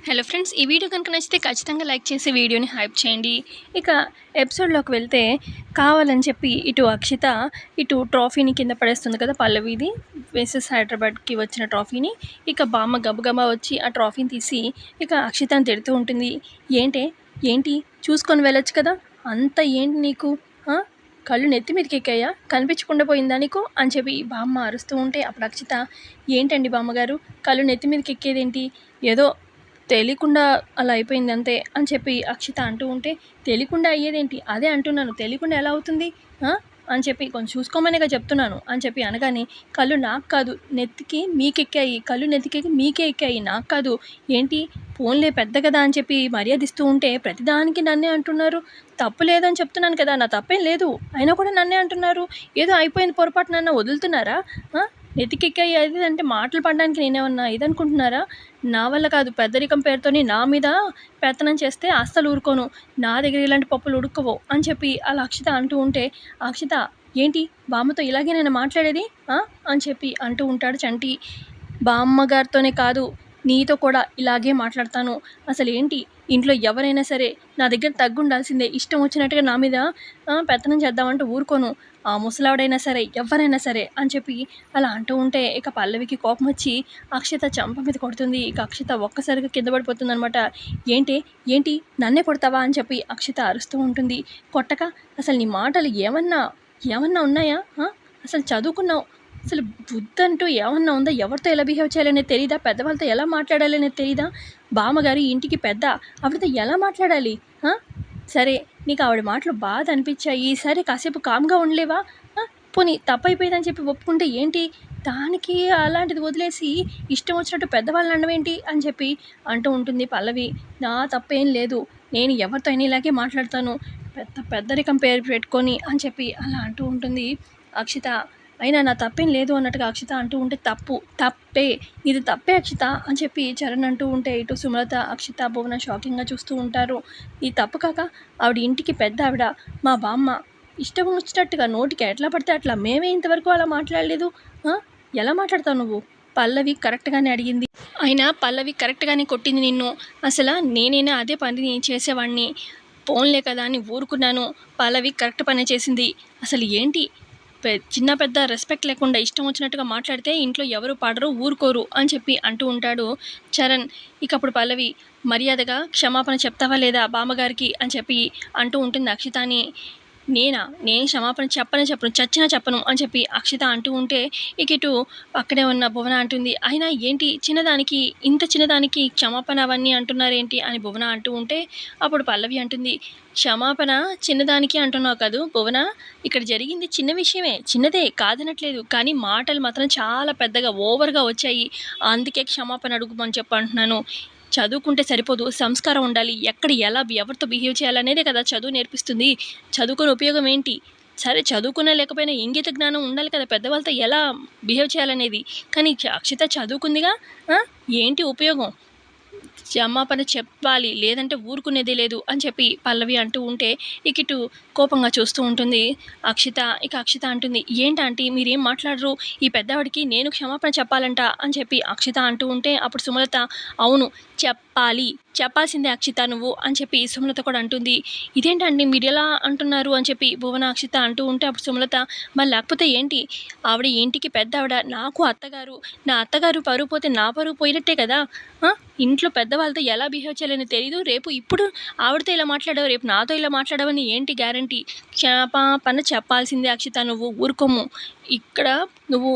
Hello friends, ఈ video కనుక నచ్చితే ఖచ్చితంగా లైక్ చేసి వీడియోని హైప్ చేయండి. ఇక ఎపిసోడ్లోకి వెళ్తే కావాలని చెప్పి ఇటు అక్షిత ఇటు ట్రాఫీని కింద పడేస్తుంది కదా, పల్లవిది వేసెస్ హైదరాబాద్కి వచ్చిన ట్రాఫీని. ఇక బామ్మ గబగబా వచ్చి ఆ ట్రాఫీని తీసి ఇక అక్షితని తిడుతూ ఉంటుంది. ఏంటి చూసుకొని వెళ్ళొచ్చు కదా, అంత ఏంటి నీకు, కళ్ళు నెత్తి మీదకి ఎక్కాయా, కనిపించకుండా పోయిందా నీకు అని చెప్పి బామ్మ అరుస్తూ ఉంటే అప్పుడు అక్షిత, ఏంటండి బామ్మగారు, కళ్ళు నెత్తి మీదకి ఎక్కేదేంటి, ఏదో తెలియకుండా అలా అయిపోయింది అంతే అని చెప్పి అక్షిత అంటూ ఉంటే, తెలియకుండా అయ్యేదేంటి, అదే అంటున్నాను, తెలియకుండా ఎలా అవుతుంది అని చెప్పి కొంచెం చూసుకోమనేగా చెప్తున్నాను అని చెప్పి అనగానే, కళ్ళు నాకు కాదు నెత్తికి మీకెక్కాయి, కళ్ళు నెత్తికి మీకే ఎక్కాయి, నాకు కాదు, ఏంటి ఫోన్లే పెద్ద కదా అని చెప్పి మర్యాద ఇస్తూ ఉంటే ప్రతిదానికి నన్నే అంటున్నారు, తప్పు లేదని చెప్తున్నాను కదా, నా తప్పేం లేదు, అయినా కూడా నన్నే అంటున్నారు, ఏదో అయిపోయింది పొరపాటు నన్ను వదులుతున్నారా, నెత్తికెక్కాయి అది అంటే మాటలు పడడానికి నేనేమన్నా ఇదనుకుంటున్నారా, నా వల్ల కాదు, పెద్దరికం పేరుతోని నా మీద పెత్తనం చేస్తే అస్సలు ఊరుకోను, నా దగ్గర ఇలాంటి పప్పులు ఉడుక్కవో అని చెప్పి అలా అక్షిత అంటూ ఉంటే, అక్షిత ఏంటి బామ్మతో ఇలాగే నేను మాట్లాడేది అని చెప్పి అంటూ ఉంటాడు చంటి. బామ్మగారితోనే కాదు, నీతో కూడా ఇలాగే మాట్లాడతాను, అసలు ఏంటి ఇంట్లో ఎవరైనా సరే నా దగ్గర తగ్గుండాల్సిందే, ఇష్టం వచ్చినట్టుగా నా మీద పెత్తనం చేద్దామంటే ఊరుకోను, ఆ ముసలావిడైనా సరే ఎవరైనా సరే అని చెప్పి అలా అంటూ ఉంటే ఇక పల్లవికి కోపం వచ్చి అక్షిత చంప మీద కొడుతుంది. ఇక అక్షిత ఒక్కసారిగా కింద పడిపోతుంది అనమాట. ఏంటి నన్నే కొడతావా అని చెప్పి అక్షిత అరుస్తూ ఉంటుంది. కొట్టక అసలు నీ మాటలు ఏమన్నా ఉన్నాయా, అసలు చదువుకున్నావు, అసలు బుద్ధంటూ ఏమన్నా ఉందా, ఎవరితో ఎలా బిహేవ్ చేయాలనేది తెలీదా, పెద్దవాళ్ళతో ఎలా మాట్లాడాలనేది తెలీదా, బామ్మగారు ఇంటికి పెద్ద, ఆవిడతో ఎలా మాట్లాడాలి, సరే నీకు ఆవిడ మాటలు బాధ అనిపించాయి, సరే కాసేపు కామ్గా ఉండలేవా, పోనీ తప్పైపోయిందని చెప్పి ఒప్పుకుంటే ఏంటి, దానికి అలాంటిది వదిలేసి ఇష్టం వచ్చినట్టు పెద్దవాళ్ళని అనవేంటి అని చెప్పి అంటూ ఉంటుంది పల్లవి. నా తప్పేం లేదు, నేను ఎవరితో అయినా ఇలాగే మాట్లాడతాను, పెద్దరికం పేరు పెట్టుకొని అని చెప్పి అలా అంటూ ఉంటుంది అక్షిత. అయినా నా తప్పేం లేదు అన్నట్టుగా అక్షిత అంటూ ఉంటే, తప్పే ఇది తప్పే అక్షిత అని చెప్పి చరణ్ అంటూ ఉంటే ఇటు సుమలత, అక్షిత, భువన షాకింగ్గా చూస్తూ ఉంటారు. ఈ తప్పు కాక ఆవిడ ఇంటికి పెద్ద ఆవిడ, మా బామ్మ ఇష్టం వచ్చినట్టుగా నోటికి ఎట్లా పడితే అట్లా, మేమే ఇంతవరకు అలా మాట్లాడలేదు, ఎలా మాట్లాడతావు నువ్వు, పల్లవి కరెక్ట్గానే అడిగింది, అయినా పల్లవి కరెక్ట్గానే కొట్టింది నిన్ను, అసలు నేనైనా అదే పని చేసేవాడిని, పోన్లే కదా అని ఊరుకున్నాను, పల్లవి కరెక్ట్ పనే చేసింది, అసలు ఏంటి చిన్న పెద్ద రెస్పెక్ట్ లేకుండా ఇష్టం వచ్చినట్టుగా మాట్లాడితే ఇంట్లో ఎవరు పాడరు ఊరుకోరు అని చెప్పి అంటూ ఉంటాడు చరణ్. ఇక అప్పుడు పల్లవి, మర్యాదగా క్షమాపణ చెప్తావా లేదా బామ్మగారికి అని చెప్పి అంటూ ఉంటుంది అక్షితాని. నేను క్షమాపణ చెప్పను, చచ్చినా చెప్పను అని చెప్పి అక్షిత అంటూ ఉంటే ఇక ఇటు అక్కడే ఉన్న భువన అంటుంది, అయినా ఏంటి ఇంత చిన్నదానికి క్షమాపణ అవన్నీ అంటున్నారేంటి అని భువన అంటూ ఉంటే అప్పుడు పల్లవి అంటుంది, క్షమాపణ చిన్నదానికి అంటున్నావు కాదు భువన, ఇక్కడ జరిగింది చిన్న విషయమే, చిన్నదే కాదనట్లేదు, కానీ మాటలు మాత్రం చాలా పెద్దగా ఓవర్గా వచ్చాయి, అందుకే క్షమాపణ అడుగుమని చెప్పి అంటున్నాను, చదువుకుంటే సరిపోదు, సంస్కారం ఉండాలి, ఎక్కడ ఎలా ఎవరితో బిహేవ్ చేయాలనేదే కదా చదువు నేర్పిస్తుంది, చదువుకునే ఉపయోగం ఏంటి, సరే చదువుకున్నా లేకపోయినా ఇంగిత జ్ఞానం ఉండాలి కదా పెద్దవాళ్ళతో ఎలా బిహేవ్ చేయాలనేది, కానీ అక్షిత చదువుకుందిగా, ఏంటి ఉపయోగం, క్షమాపణ చెప్పాలి లేదంటే ఊరుకునేది లేదు అని చెప్పి పల్లవి అంటూ ఉంటే ఇక ఇటు కోపంగా చూస్తూ ఉంటుంది అక్షిత. ఇక అక్షిత అంటుంది, ఏంటంటే మీరేం మాట్లాడరు, ఈ పెద్దవాడికి నేను క్షమాపణ చెప్పాలంట అని చెప్పి అక్షిత అంటూ ఉంటే అప్పుడు సుమలత, అవును చెప్పాల్సిందే అక్షిత నువ్వు అని చెప్పి సుమలత కూడా అంటుంది. ఇదేంటండి మీరు ఎలా అంటున్నారు అని చెప్పి భువన అక్షిత అంటూ ఉంటే అప్పుడు సుమలత, మరి లేకపోతే ఏంటి, ఆవిడ ఇంటికి పెద్ద ఆవిడ, నాకు అత్తగారు, నా అత్తగారు పరువు పోతే నా పరువు పోయినట్టే కదా, ఇంట్లో పెద్దవాళ్ళతో ఎలా బిహేవ్ చేయాలని తెలీదు, రేపు ఇప్పుడు ఆవిడతో ఇలా మాట్లాడావు, రేపు నాతో ఇలా మాట్లాడవని ఏంటి గ్యారంటీ, క్షమాపణ చెప్పాల్సిందే అక్షిత నువ్వు ఊరుకోము, ఇక్కడ నువ్వు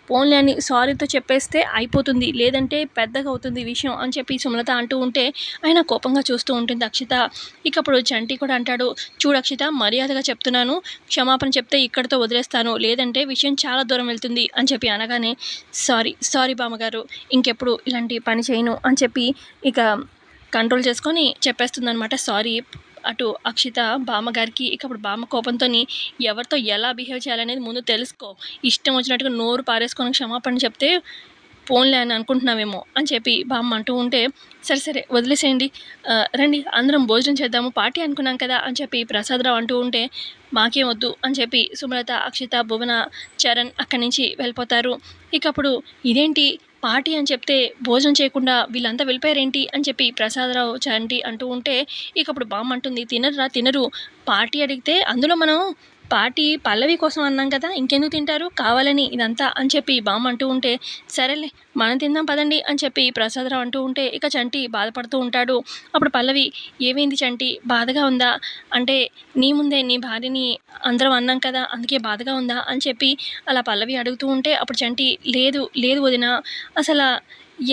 పోన్లే అని సారీతో చెప్పేస్తే అయిపోతుంది, లేదంటే పెద్దగా అవుతుంది విషయం అని చెప్పి సుమలత అంటూ ఉంటే ఆయన కోపంగా చూస్తూ ఉంటుంది అక్షిత. ఇక అప్పుడు చంటి కూడా అంటాడు, చూడు అక్షిత, మర్యాదగా చెప్తున్నాను, క్షమాపణ చెప్తే ఇక్కడితో వదిలేస్తాను, లేదంటే విషయం చాలా దూరం వెళ్తుంది అని చెప్పి అనగానే, సారీ బామ్మగారు, ఇంకెప్పుడు ఇలాంటి పని చేయను అని చెప్పి ఇక కంట్రోల్ చేసుకొని చెప్పేస్తుంది అనమాట సారీ అటు అక్షిత బామ్మగారికి. ఇక అప్పుడు బామ్మ కోపంతో, ఎవరితో ఎలా బిహేవ్ చేయాలనేది ముందు తెలుసుకో, ఇష్టం వచ్చినట్టుగా నోరు పారేసుకొని క్షమాపణ చెప్తే పోన్లే అని అనుకుంటున్నావేమో అని చెప్పి బామ్మ అంటూ ఉంటే, సరే వదిలేసేయండి, రండి అందరం భోజనం చేద్దాము, పార్టీ అనుకున్నాం కదా అని చెప్పి ప్రసాదరావు అంటూ ఉంటే, మాకేం వద్దు అని చెప్పి సుమలత, అక్షిత, భువన, చరణ్ అక్కడి నుంచి వెళ్ళిపోతారు. ఇక అప్పుడు ఇదేంటి పార్టీ అని చెప్తే భోజనం చేయకుండా వీళ్ళంతా వెళ్ళిపోయారేంటి అని చెప్పి ప్రసాదరావు చంటి అంటూ ఉంటే ఇక అప్పుడు బామ్మ అంటుంది, తినరురా తినరు, పార్టీ అడిగితే అందులో మనం పార్టీ పల్లవి కోసం అన్నాం కదా, ఇంకెందుకు తింటారు కావాలని ఇదంతా అని చెప్పి బామ్మ అంటూ ఉంటే, సరేలే మనం తిందాం పదండి అని చెప్పి ప్రసాదరావు అంటూ ఉంటే ఇక చంటి బాధపడుతూ ఉంటాడు. అప్పుడు పల్లవి, ఏమైంది చంటి, బాధగా ఉందా అంటే, నీ ముందే నీ భార్యని అందరం అన్నాం కదా అందుకే బాధగా ఉందా అని చెప్పి అలా పల్లవి అడుగుతూ ఉంటే అప్పుడు చంటి, లేదు లేదు వదిన, అసలు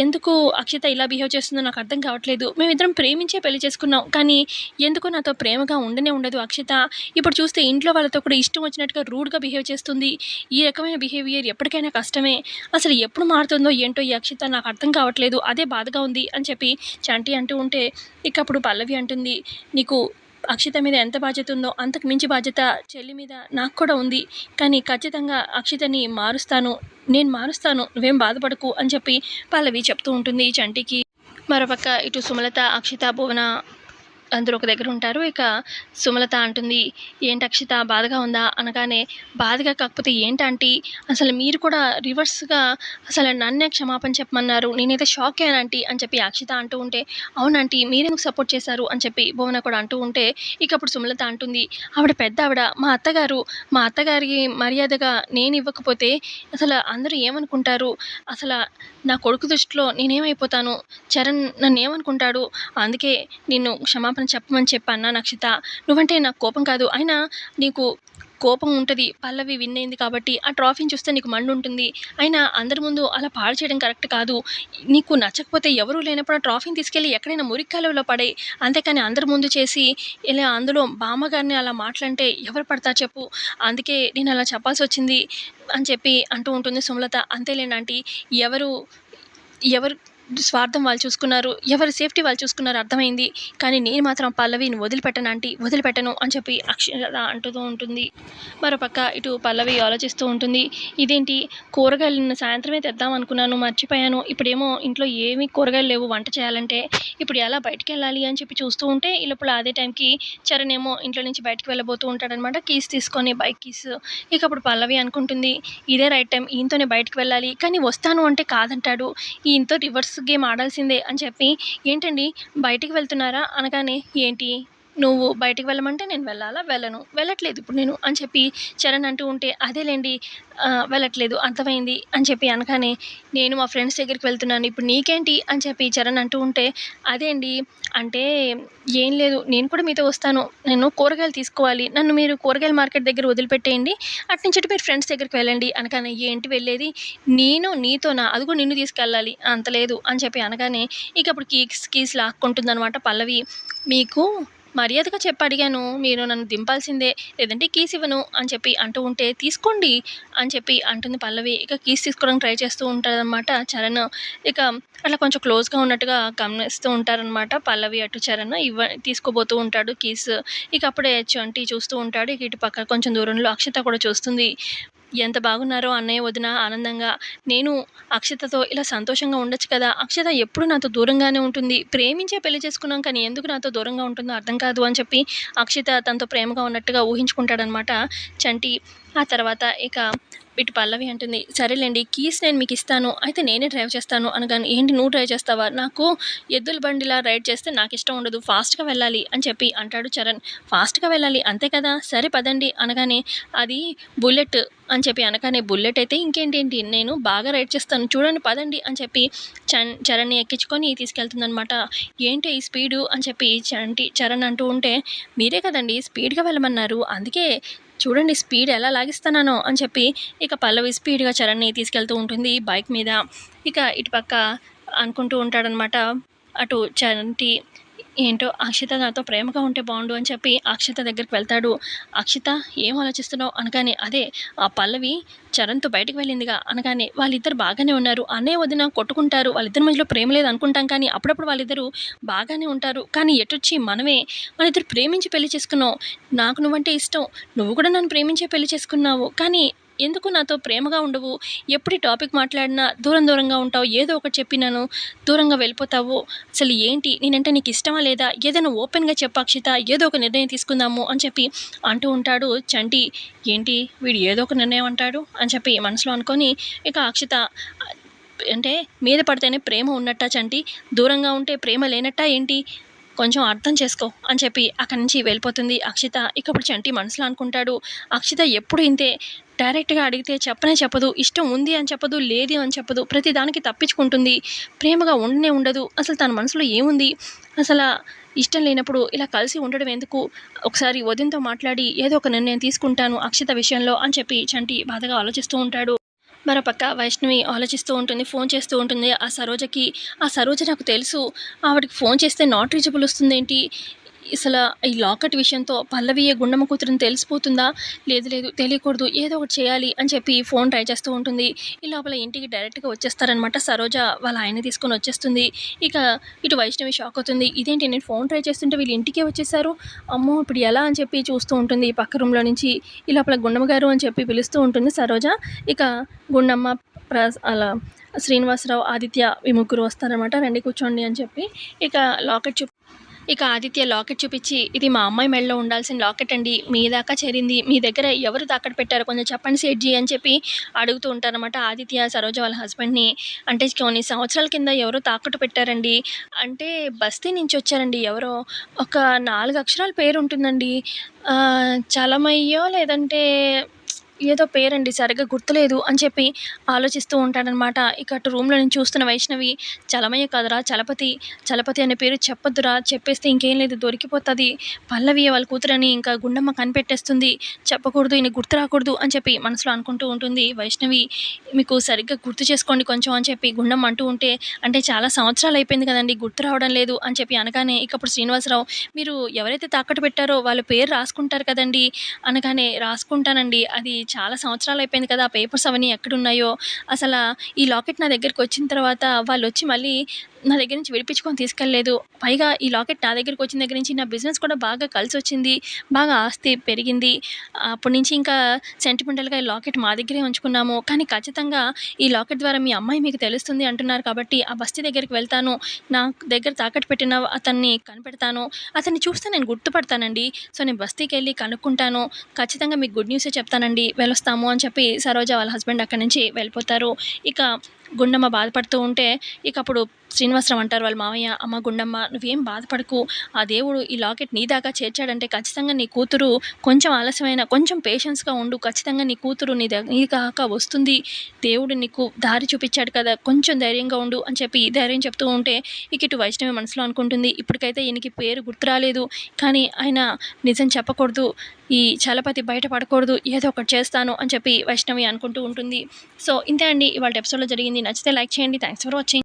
ఎందుకు అక్షిత ఇలా బిహేవ్ చేస్తుందో నాకు అర్థం కావట్లేదు. మేమిద్దరం ప్రేమించే పెళ్లి చేసుకున్నాం, కానీ ఎందుకో నాతో ప్రేమగా ఉండనే ఉండదు అక్షిత. ఇప్పుడు చూస్తే ఇంట్లో వాళ్ళతో కూడా ఇష్టం వచ్చినట్టుగా రూడ్గా బిహేవ్ చేస్తుంది. ఈ రకమైన బిహేవియర్ ఎప్పటికైనా కష్టమే. అసలు ఎప్పుడు మారుతుందో ఏంటో ఈ అక్షిత, నాకు అర్థం కావట్లేదు, అదే బాధగా ఉంది అని చెప్పి చంటి అంటూ ఉంటే ఇక అప్పుడు పల్లవి అంటుంది, నీకు అక్షిత మీద ఎంత బాధ్యత ఉందో అంతకు మించి బాధ్యత చెల్లి మీద నాకు కూడా ఉంది. కానీ ఖచ్చితంగా అక్షితని మారుస్తాను, నేను మారుస్తాను, నువ్వేం బాధపడకు అని చెప్పి పల్లవి చెప్తూ ఉంటుంది చంటికి. మరోపక్క ఇటు సుమలత, అక్షిత, భువన అందరూ ఒక దగ్గర ఉంటారు. ఇక సుమలత అంటుంది, ఏంటి అక్షిత బాధగా ఉందా అనగానే, బాధగా కాకపోతే ఏంటంటీ, అసలు మీరు కూడా రివర్స్గా అసలు నన్నే క్షమాపణ చెప్పమన్నారు, నేనైతే షాక్ అయ్యాను ఆంటీ అని చెప్పి అక్షిత అంటూ ఉంటే, అవునంటీ మీరెందుకు సపోర్ట్ చేశారు అని చెప్పి భువన కూడా అంటూ ఉంటే ఇక అప్పుడు సుమలత అంటుంది, ఆవిడ పెద్ద ఆవిడ, మా అత్తగారు, మా అత్తగారికి మర్యాదగా నేను ఇవ్వకపోతే అసలు అందరూ ఏమనుకుంటారు, అసలు నా కొడుకు దృష్టిలో నేనేమైపోతాను, చరణ్ నన్ను ఏమనుకుంటాడు, అందుకే నిన్ను క్షమాపణ చెప్పమని చెప్పన్నా నక్షిత, నువ్వంటే నాకు కోపం కాదు, అయినా నీకు కోపం ఉంటుంది, పల్లవి విన్ అయింది కాబట్టి ఆ ట్రాఫీని చూస్తే నీకు మండు ఉంటుంది, అయినా అందరి ముందు అలా పాడు చేయడం కరెక్ట్ కాదు, నీకు నచ్చకపోతే ఎవరూ లేనప్పుడు ఆ ట్రాఫీని తీసుకెళ్ళి ఎక్కడైనా మురిక్కాలువలో పడే, అంతేకాని అందరి ముందు చేసి ఇలా అందులో బామ్మగారిని అలా మాట్లాడితే ఎవరు పడతారు చెప్పు, అందుకే నేను అలా చెప్పాల్సి వచ్చింది అని చెప్పి అంటూ ఉంటుంది సుమలత. అంతేలేండి ఆంటీ, ఎవరు ఎవరు స్వార్థం వాళ్ళు చూసుకున్నారు, ఎవరి సేఫ్టీ వాళ్ళు చూసుకున్నారు అర్థమైంది, కానీ నేను మాత్రం పల్లవిని వదిలిపెట్టను ఆంటీ, వదిలిపెట్టను అని చెప్పి అక్షర అంటూ ఉంటుంది. మరోపక్క ఇటు పల్లవి ఆలోచిస్తూ ఉంటుంది, ఇదేంటి కూరగాయలు నిన్న సాయంత్రమే తెద్దాం అనుకున్నాను మర్చిపోయాను, ఇప్పుడేమో ఇంట్లో ఏమీ కూరగాయలు లేవు వంట చేయాలంటే, ఇప్పుడు ఎలా బయటికి వెళ్ళాలి అని చెప్పి చూస్తూ ఉంటే ఈ లోపల అదే టైంకి చరణ్ ఏమో ఇంట్లో నుంచి బయటకు వెళ్ళబోతూ ఉంటాడనమాట, కీస్ తీసుకొని బైక్ కీస్. ఇక అప్పుడు పల్లవి అనుకుంటుంది, ఇదే రైట్ టైం, ఈయనతోనే బయటకు వెళ్ళాలి, కానీ వస్తాను అంటే కాదంటాడు, ఈయనతో రివర్స్ గేమ్ ఆడాల్సిందే అని చెప్పి, ఏంటండి బయటికి వెళ్తున్నారా అనగానే, ఏంటి నువ్వు బయటికి వెళ్ళమంటే నేను వెళ్ళాలా, వెళ్ళను, వెళ్ళట్లేదు ఇప్పుడు నేను అని చెప్పి చరణ్ అంటూ ఉంటే, అదేలేండి వెళ్ళట్లేదు అర్థమైంది అని చెప్పి అనగానే, నేను మా ఫ్రెండ్స్ దగ్గరికి వెళ్తున్నాను, ఇప్పుడు నీకేంటి అని చెప్పి చరణ్ అంటూ ఉంటే, అదే అండి అంటే ఏం లేదు, నేను కూడా మీతో వస్తాను, నేను కూరగాయలు తీసుకోవాలి, నన్ను మీరు కూరగాయల మార్కెట్ దగ్గర వదిలిపెట్టేయండి, అటు నుంచి మీరు ఫ్రెండ్స్ దగ్గరికి వెళ్ళండి అనగానే, ఏంటి వెళ్ళేది, నేను నీతోనా, అదిగో నిన్ను తీసుకెళ్ళాలి అంత లేదు అని చెప్పి అనగానే ఇక అప్పుడు కీస్ లాక్కుంటుందనమాట పల్లవి, మీకు మర్యాదగా చెప్పి అడిగాను, మీరు నన్ను దింపాల్సిందే, లేదంటే కీస్ ఇవ్వను అని చెప్పి అంటూ ఉంటే, తీసుకోండి అని చెప్పి అంటుంది పల్లవి. ఇక కీస్ తీసుకోవడానికి ట్రై చేస్తూ ఉంటారనమాట చరణ్. ఇక అట్లా కొంచెం క్లోజ్గా ఉన్నట్టుగా గమనిస్తూ ఉంటారనమాట పల్లవి అటు చరణ్ తీసుకోబోతూ ఉంటాడు కీస్. ఇక అప్పుడే చంటి చూస్తూ ఉంటాడు. ఇక ఇటు పక్క కొంచెం దూరంలో అక్షిత కూడా చూస్తుంది. ఎంత బాగున్నారో అన్నయ్య వదిన ఆనందంగా, నేను అక్షితతో ఇలా సంతోషంగా ఉండొచ్చు కదా, అక్షిత ఎప్పుడు నాతో దూరంగానే ఉంటుంది, ప్రేమించే పెళ్లి చేసుకున్నాం కానీ ఎందుకు నాతో దూరంగా ఉంటుందో అర్థం కాదు అని చెప్పి అక్షిత తనతో ప్రేమగా ఉన్నట్టుగా ఊహించుకుంటాడనమాట చంటి. ఆ తర్వాత ఇక ఇటు పల్లవి అంటుంది, సరేలేండి కీస్ నేను మీకు ఇస్తాను, అయితే నేనే డ్రైవ్ చేస్తాను అనగానే, ఏంటి నువ్వు డ్రైవ్ చేస్తావా, నాకు ఎద్దుల బండిలా రైడ్ చేస్తే నాకు ఇష్టం ఉండదు, ఫాస్ట్గా వెళ్ళాలి అని చెప్పి అంటాడు చరణ్. ఫాస్ట్గా వెళ్ళాలి అంతే కదా, సరే పదండి అనగానే, అది బుల్లెట్ అని చెప్పి అనగానే, బుల్లెట్ అయితే ఇంకేంటి నేను బాగా రైడ్ చేస్తాను చూడండి పదండి అని చెప్పి చరణ్ని ఎక్కించుకొని తీసుకెళ్తుందనమాట. ఏంటి ఈ స్పీడు అని చెప్పి చరణ్ అంటూ ఉంటే, మీరే కదండి స్పీడ్గా వెళ్ళమన్నారు, అందుకే చూడండి స్పీడ్ ఎలా లాగిస్తున్నానో అని చెప్పి ఇక పల్లవి స్పీడ్గా చరణ్ని తీసుకెళ్తూ ఉంటుంది బైక్ మీద. ఇక ఇటుపక్క అనుకుంటూ ఉంటాడనమాట అటు చంటి, ఏంటో అక్షిత నాతో ప్రేమగా ఉంటే బాగుండు అని చెప్పి అక్షిత దగ్గరికి వెళ్తాడు. అక్షిత ఏం ఆలోచిస్తున్నావు అనగానే, అదే ఆ పల్లవి చరణ్తో బయటకు వెళ్ళిందిగా అనగానే, వాళ్ళిద్దరు బాగానే ఉన్నారు, అన్నయ్య వదిన కొట్టుకుంటారు, వాళ్ళిద్దరి మధ్యలో ప్రేమ లేదు అనుకుంటాం, కానీ అప్పుడప్పుడు వాళ్ళిద్దరూ బాగానే ఉంటారు, కానీ ఎటొచ్చి మన ఇద్దరు ప్రేమించి పెళ్లి చేసుకున్నావు, నాకు నువ్వంటే ఇష్టం, నువ్వు కూడా నన్ను ప్రేమించే పెళ్లి చేసుకున్నావు, కానీ ఎందుకు నాతో ప్రేమగా ఉండవు, ఎప్పుడు ఈ టాపిక్ మాట్లాడినా దూరంగా ఉంటావు, ఏదో ఒకటి చెప్పి నన్ను దూరంగా వెళ్ళిపోతావు, అసలు ఏంటి నేనంటే నీకు ఇష్టమా లేదా, ఏదైనా ఓపెన్గా చెప్పు అక్షిత, ఏదో ఒక నిర్ణయం తీసుకుందాము అని చెప్పి అంటూ ఉంటాడు చంటి. ఏంటి వీడు ఏదో ఒక నిర్ణయం అంటాడు అని చెప్పి మనసులో అనుకొని ఇక అక్షిత అంటే మీద పడితేనే ప్రేమ ఉన్నట్టా చంటి? దూరంగా ఉంటే ప్రేమ లేనట్టా ఏంటి? కొంచెం అర్థం చేసుకో అని చెప్పి అక్కడి నుంచి వెళ్ళిపోతుంది అక్షిత. ఇక అప్పుడు చంటి మనసులో అనుకుంటాడు, అక్షిత ఎప్పుడు ఇంతే. డైరెక్ట్‌గా అడిగితే చెప్పనే చెప్పదు. ఇష్టం ఉంది అని చెప్పదు, లేదు అని చెప్పదు. ప్రతిదానికి తప్పించుకుంటుంది. ప్రేమగా ఉండనే ఉండదు. అసలు తన మనసులో ఏముంది? అసలా ఇష్టం లేనప్పుడు ఇలా కలిసి ఉండడం ఎందుకు? ఒకసారి వదినతో మాట్లాడి ఏదో ఒక నిర్ణయం తీసుకుంటాను అక్షిత విషయంలో అని చెప్పి చంటి బాధగా ఆలోచిస్తూ ఉంటాడు. మరోపక్క వైష్ణవి ఆలోచిస్తూ ఉంటుంది. ఫోన్ చేస్తూ ఉంటుంది ఆ సరోజకి. ఆ సరోజ నాకు తెలుసు. ఆవిడకి ఫోన్ చేస్తే నాట్ రీచబుల్ వస్తుందేంటి? అసల ఈ లాకెట్ విషయంతో పల్లవియే గుండమ్మ కూతురని తెలిసిపోతుందా? లేదు లేదు తెలియకూడదు. ఏదో ఒకటి చేయాలి అని చెప్పి ఫోన్ ట్రై చేస్తూ ఉంటుంది. ఈ లోపల ఇంటికి డైరెక్ట్‌గా వచ్చేస్తారనమాట. సరోజ వాళ్ళ ఆయన్ని తీసుకొని వచ్చేస్తుంది. ఇక ఇటు వైష్ణవి షాక్ అవుతుంది. ఇదేంటి నేను ఫోన్ ట్రై చేస్తుంటే వీళ్ళు ఇంటికే వచ్చేసారు. అమ్మో! ఇప్పుడు ఎలా అని చెప్పి చూస్తూ ఉంటుంది ఈ పక్క రూమ్‌లో నుంచి. ఈ లోపల గుండమ్మ గారు అని చెప్పి పిలుస్తూ ఉంటుంది సరోజ. ఇక గుండమ్మ అలా శ్రీనివాసరావు, ఆదిత్య ఈ ముగ్గురు వస్తారనమాట. రండి కూర్చోండి అని చెప్పి. ఇక లాకెట్ ఇక ఆదిత్య లాకెట్ చూపించి, ఇది మా అమ్మాయి మెడలో ఉండాల్సిన లాకెట్ అండి. మీ దాకా చేరింది. మీ దగ్గర ఎవరు తాకట్టు పెట్టారో కొంచెం చెప్పండి సేట్‌జీ అని చెప్పి అడుగుతూ ఉంటారనమాట ఆదిత్య సరోజ వాళ్ళ హస్బెండ్‌ని. అంటే కొన్ని సంవత్సరాల కింద ఎవరో తాకట్టు పెట్టారండి. అంటే బస్తీ నుంచి వచ్చారండి ఎవరో. ఒక 4 అక్షరాల పేరుంటుందండి. చలమయ్యో లేదంటే ఏదో పేరండి సరిగ్గా గుర్తులేదు అని చెప్పి ఆలోచిస్తూ ఉంటాడనమాట. ఇక అటు రూమ్‌లో నుంచి చూస్తున్న వైష్ణవి, చలమయ్య కాదురా చలపతి. చలపతి అనే పేరు చెప్పొద్దురా. చెప్పేస్తే ఇంకేం లేదు దొరికిపోతది. పల్లవి వాళ్ళ కూతురని ఇంకా గుండమ్మ కనిపెట్టేస్తుంది. చెప్పకూడదు ఈయనకి గుర్తు రాకూడదు అని చెప్పి మనసులో అనుకుంటూ ఉంటుంది వైష్ణవి. మీకు సరిగ్గా గుర్తు చేసుకోండి కొంచెం అని చెప్పి గుండమ్మ అంటూ ఉంటే, అంటే చాలా సంవత్సరాలు అయిపోయింది కదండీ గుర్తు రావడం లేదు అని చెప్పి అనగానే ఇక అప్పుడు శ్రీనివాసరావు, మీరు ఎవరైతే తాకట్టు పెట్టారో వాళ్ళ పేరు రాసుకుంటారు కదండీ అనగానే, రాసుకుంటానండి. అది చాలా సంవత్సరాలు అయిపోయింది కదా! ఆ పేపర్స్ అవన్నీ ఎక్కడున్నాయో. అసలా ఈ లాకెట్ నా దగ్గరికొచ్చిన తర్వాత వాళ్ళొచ్చి మళ్ళీ నా దగ్గర నుంచి విడిపించుకొని తీసుకెళ్ళలేదు. పైగా ఈ లాకెట్ నా దగ్గరికొచ్చిన దగ్గర నుంచి నా బిజినెస్ కూడా బాగా కలిసొచ్చింది. బాగా ఆస్తి పెరిగింది. అప్పటి నుంచి ఇంకా సెంటిమెంటల్‌గా ఈ లాకెట్ మా దగ్గరే ఉంచుకున్నాము. కానీ ఖచ్చితంగా ఈ లాకెట్ ద్వారా మీ అమ్మాయి మీకు తెలుస్తుంది అంటున్నారు కాబట్టి ఆ బస్తీ దగ్గరికి వెళ్తాను. నా దగ్గర తాకట్టు పెట్టిన అతన్ని కనిపెడతాను. అతన్ని చూస్తే నేను గుర్తుపడతానండి. సో, నేను బస్తీకెళ్ళి కనుక్కుంటాను. ఖచ్చితంగా మీకు గుడ్ న్యూసే చెప్తానండి. వెళ్ళొస్తాము అని చెప్పి సరోజ వాళ్ళ హస్బెండ్ అక్కడి నుంచి వెళ్ళిపోతారు. ఇక గుండమ్మ బాధపడుతూ ఉంటే ఇక అప్పుడు శ్రీనివాసరావు అంటారు వాళ్ళ మావయ్య, అమ్మ గుండమ్మ నువ్వేం బాధపడకు. ఆ దేవుడు ఈ లాకెట్ నీ దాకా చేర్చాడంటే ఖచ్చితంగా నీ కూతురు కొంచెం ఆలస్యమైన కొంచెం పేషెన్స్‌గా ఉండు. ఖచ్చితంగా నీ కూతురు నీ దాకా వస్తుంది. దేవుడు నీకు దారి చూపిచ్చాడు కదా! కొంచెం ధైర్యంగా ఉండు అని చెప్పి ధైర్యం చెప్తూ ఉంటే ఇక ఇటు వైష్ణవి మనసులో అనుకుంటుంది. ఇప్పటికైతే ఈయనకి పేరు గుర్తు రాలేదు. కానీ ఆయన నిజం చెప్పకూడదు. ఈ చలపతి బయట పడకూడదు. ఏదో ఒకటి చేస్తాను అని చెప్పి వైష్ణవి అనుకుంటూ ఉంటుంది. సో, ఇంతే అండి ఇవాల్టి ఎపిసోడ్‌లో జరిగింది. నచ్చితే లైక్ చేయండి. Thanks for watching.